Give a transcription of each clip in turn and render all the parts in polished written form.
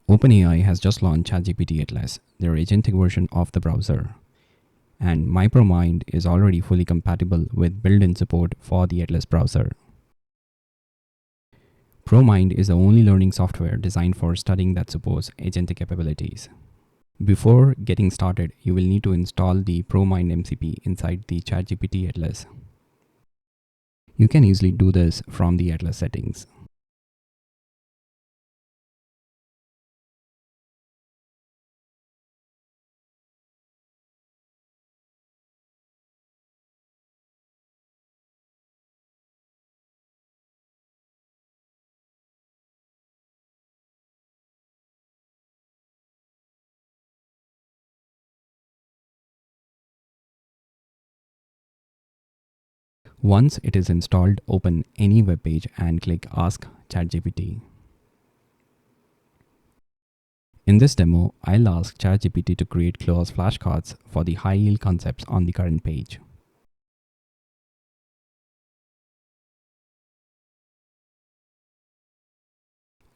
OpenAI has just launched ChatGPT Atlas, their agentic version of the browser. And my ProMind is already fully compatible with built-in support for the Atlas browser. ProMind is the only learning software designed for studying that supports agentic capabilities. Before getting started, you will need to install the ProMind MCP inside the ChatGPT Atlas. You can easily do this from the Atlas settings. Once it is installed, open any web page and click Ask ChatGPT. In this demo, I'll ask ChatGPT to create cloze flashcards for the high-yield concepts on the current page.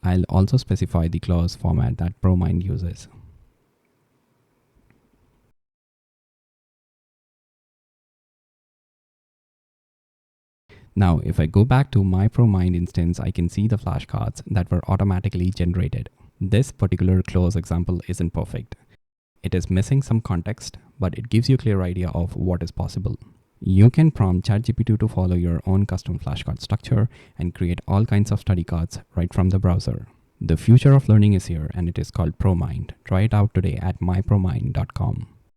I'll also specify the cloze format that ProMind uses. Now, if I go back to my ProMind instance, I can see the flashcards that were automatically generated. This particular cloze example isn't perfect. It is missing some context, but it gives you a clear idea of what is possible. You can prompt ChatGPT to follow your own custom flashcard structure and create all kinds of study cards right from the browser. The future of learning is here, and it is called ProMind. Try it out today at mypromind.com.